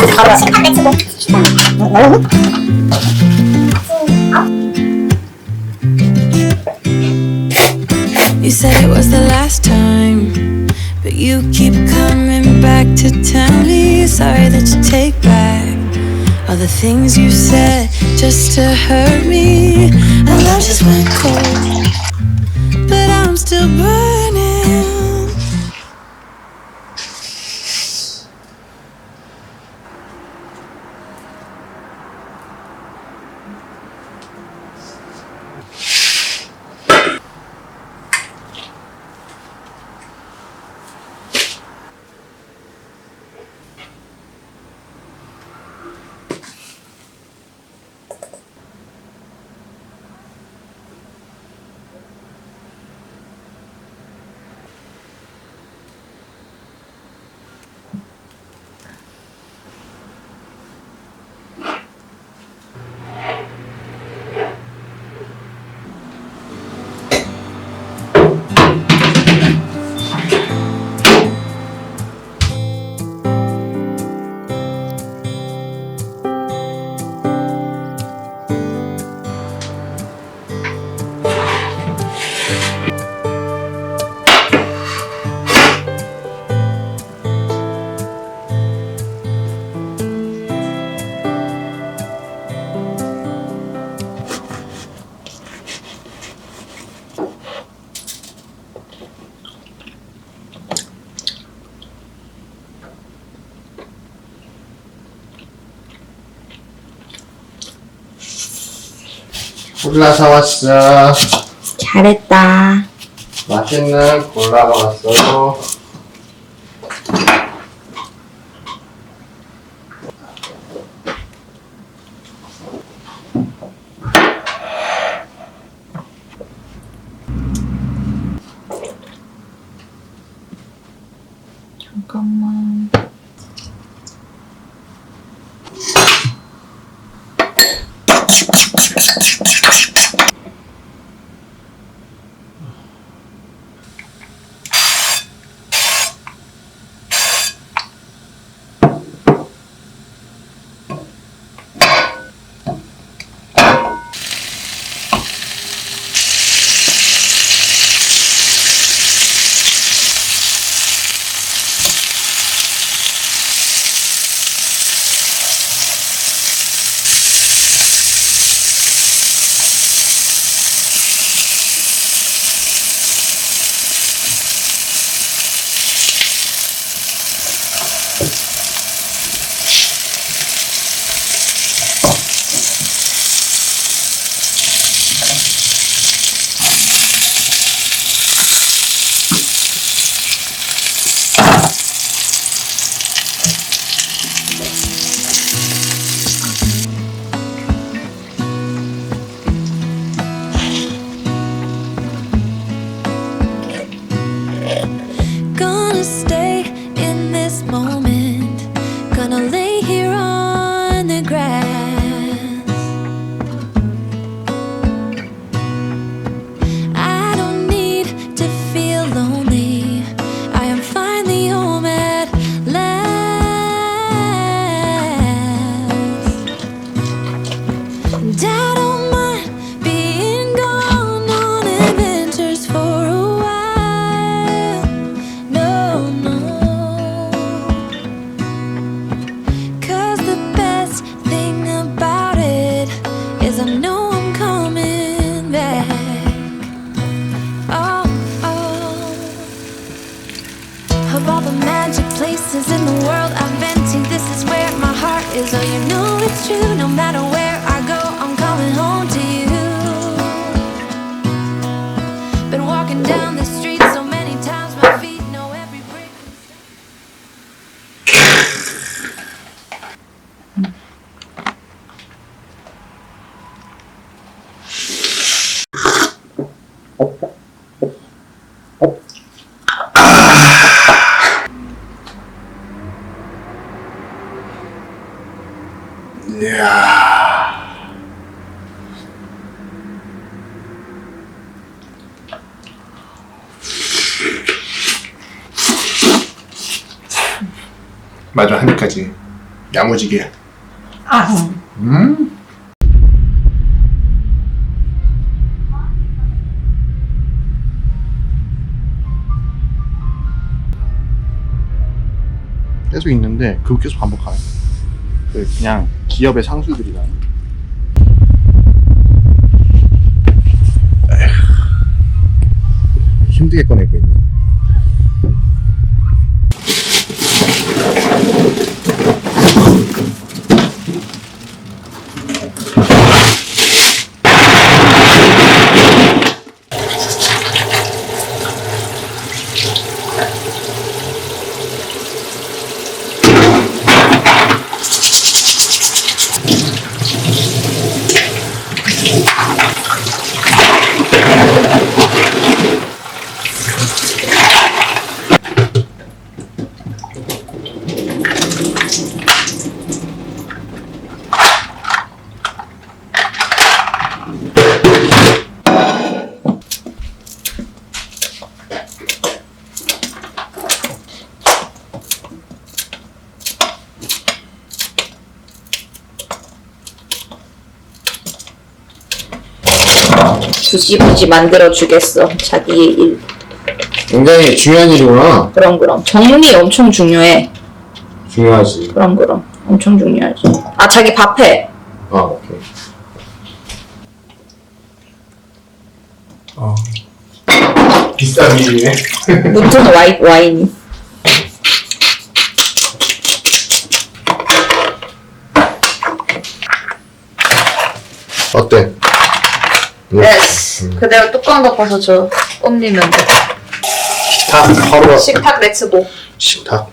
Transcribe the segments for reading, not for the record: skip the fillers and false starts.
바로 식판 맥주도 You said it was the last time, but you keep coming back to tell me you're sorry that you take back all the things you said just to hurt me. Our love just went cold, but I'm still burning. 콜라 사왔어. 잘했다. 맛있는 콜라가 왔어요. 잠깐만. Gonna stay in this moment. Gonna lay here on the grass. I don't need to feel lonely. I am finally home at last. And I don't mind being gone on adventures for a while. No, no. 'Cause the best thing about it is I know I'm coming back. Oh, oh. Of all the magic places in the world I've been to, this is where my heart is. Oh, you know it's true. No matter where I go, I'm coming home to you. Been walking down the street so many times, my feet know every brick. 이야. 마지막 한 입까지. 야무지게. 아. 계속 있는데 그거 계속 반복하네. 그냥 기업의 상수들이랑. 힘들게 꺼내고 있네. 굳이 만들어 주겠어. 자기의 일. 굉장히 중요한 일이구나. 그럼 정리 엄청 중요해. 중요하지. 그럼 엄청 중요하지. 아 자기 밥해. 오케이. 비싼 일이네. 무튼 와인이. 어때? 예스. 그대로 뚜껑 덮어서 저 옮기면 돼. 식탁 하루가. 식탁 렛츠고. 식탁.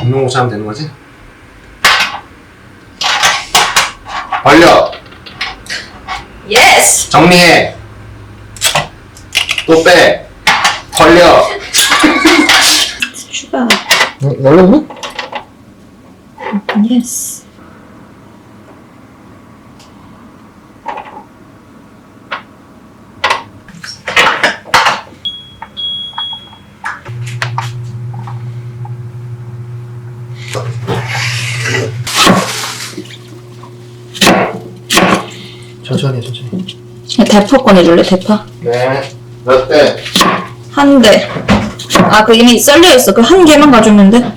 운동공사 하면 되는 거지? 벌려. 예스. 정리해. 또 빼. 벌려. 슈가. 열렸네? 예스. 천천히. 대파 꺼내줄래, 대파? 네. 몇 대? 한 대. 아, 그 이미 썰려있어. 그 한 개만 가주면 돼.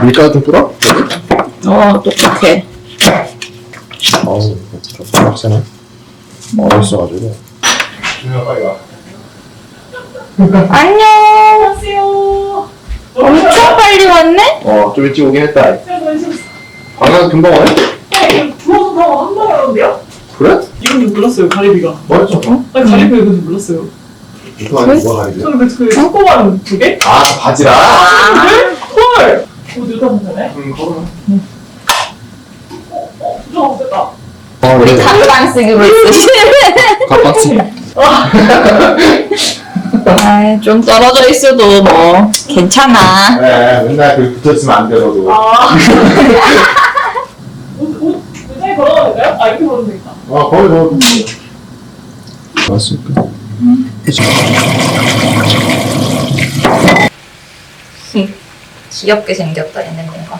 밀가루 좀 끓어? 여기? 똑똑해. 어우, 좀 빡세네. 맛있어가지고. 준혁아, 빨리 와. 안녕. 안녕하세요. 엄청 빨리 왔네? 좀 일찍 오긴 했다. 방금 금방 와요? 부어서 다 한 번에 하는데요? 그래? 이건 몰랐어요, 가리비가. 뭐였죠? 아니, 가리비가 이건 몰랐어요. 이거 아니고 뭐가 가리비야? 저는 그 조그만 두 개? 바지락? 헐! 어디다 보면네? 그거는. 좀 없겠다. 우리 닭방 쓰기로 있으시. 가빡지. 아, 좀 떨어져 있어도 뭐 괜찮아. 네, 맨날 그 붙어있으면 안 돼, 너도. 옷 의자에 걸어가도 될까요? 이렇게 걸어도 되겠다. 거기 뭐. 맞습니까? 귀엽게 생겼다, 얘는 뭔가.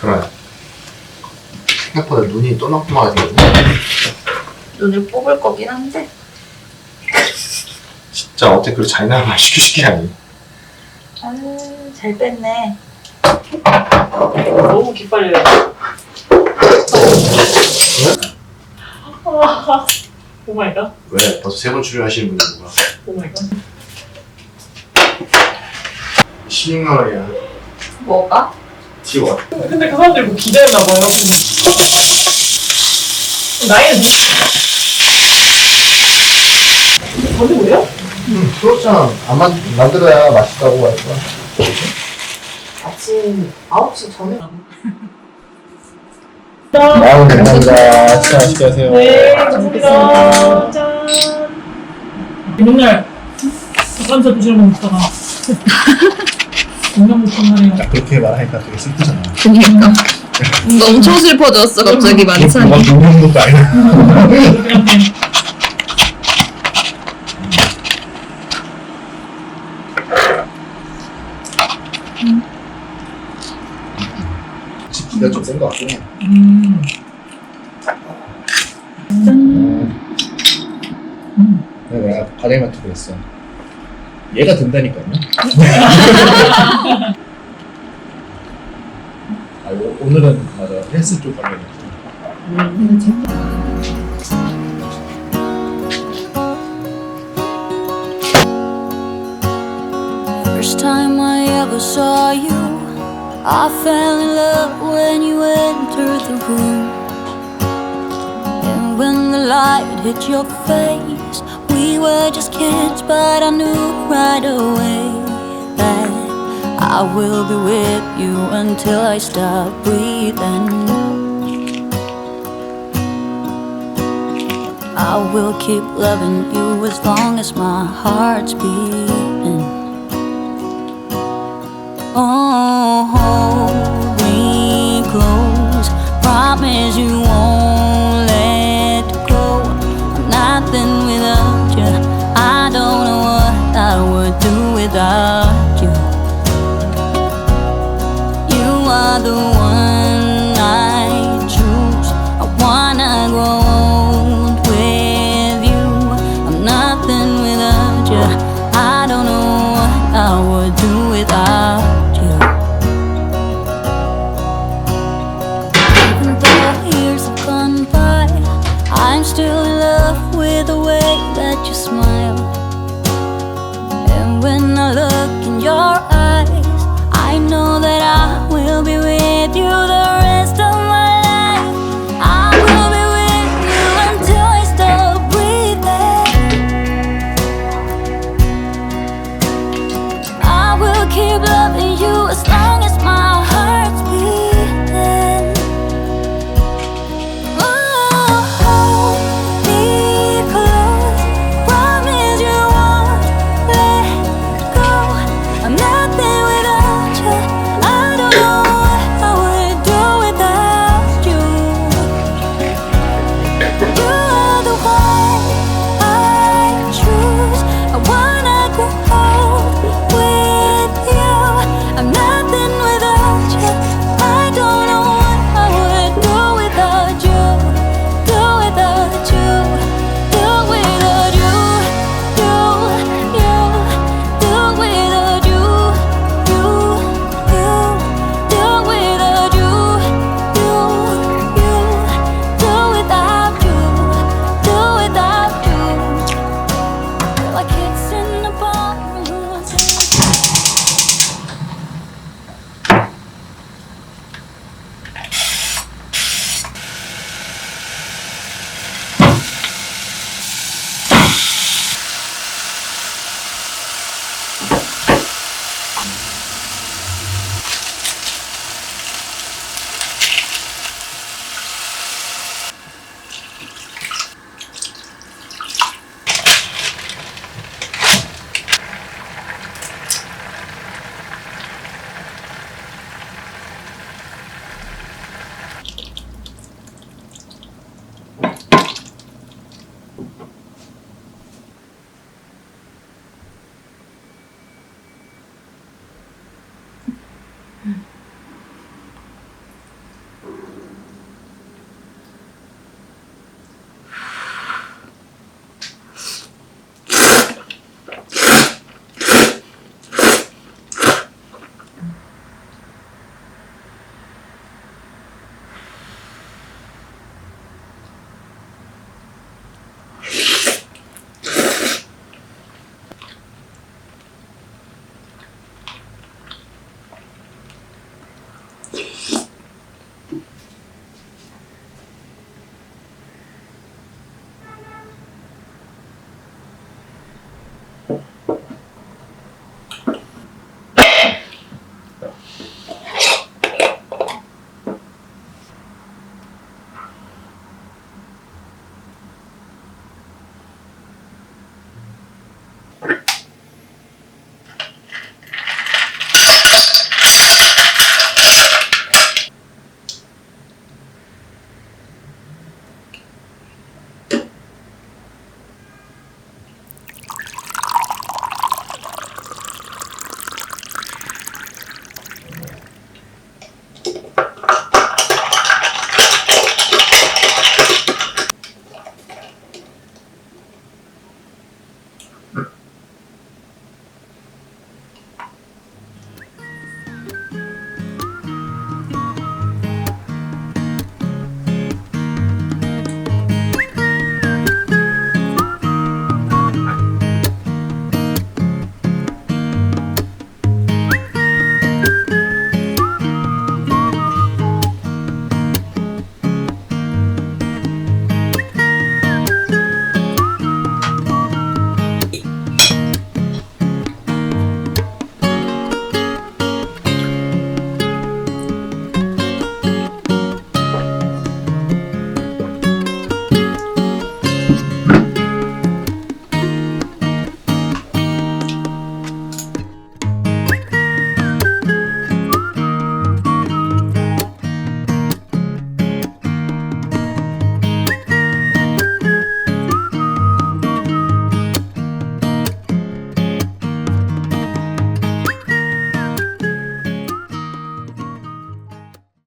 그래. 생각보다 눈이 또나또나하게 생겼네. 눈을 뽑을 거긴 한데. 진짜 어떻게 그렇게 잔인한 시키시기 아니. 잘 뺐네. 너무 기빨려요. 오마이갓. 왜? 벌써 3번 출연하시는 분이 누가? 오마이갓. 16만 원이야. 뭐가? T1. 근데 그 사람들이 뭐 기대했나봐요. 나이는 저게 뭐예요? 그렇잖아. 안 만들어야 맛있다고 할 거야. 아침 9시 전에. 감사합니다. 진짜 맛있게 하세요. 네, 감사합니다. 짠. 맨날 닭가슴살 드시는 거 먹다가 건강보충하네요. 딱 그렇게 말하니까 되게 슬프잖아. 그니까. 뭔가 엄청 슬퍼졌어, 갑자기 만찬이. 뭐가 녹는 것도 아니고. 기가 좀 센 것 같긴 해. 내가 바레마트 그랬어. 얘가 된다니까요. 아, 오늘은 맞아 헬스 쪽 관련해서. First time I ever saw you, I fell in love when you entered the room. And when the light hit your face, we were just kids, but I knew right away that I will be with you until I stop breathing. I will keep loving you as long as my heart's beating. Oh, hold me close, promise you won't let go. I'm nothing without you, I don't know what I would do without you. You are the one I choose, I wanna grow old with you. I'm nothing without you, I don't know what I would do without you. I'm still in love with the way that you smile. And when I look in your eyes, I know that I will be with you the rest of my life. I will be with you until I stop breathing. I will keep loving you as long as my heart's beating.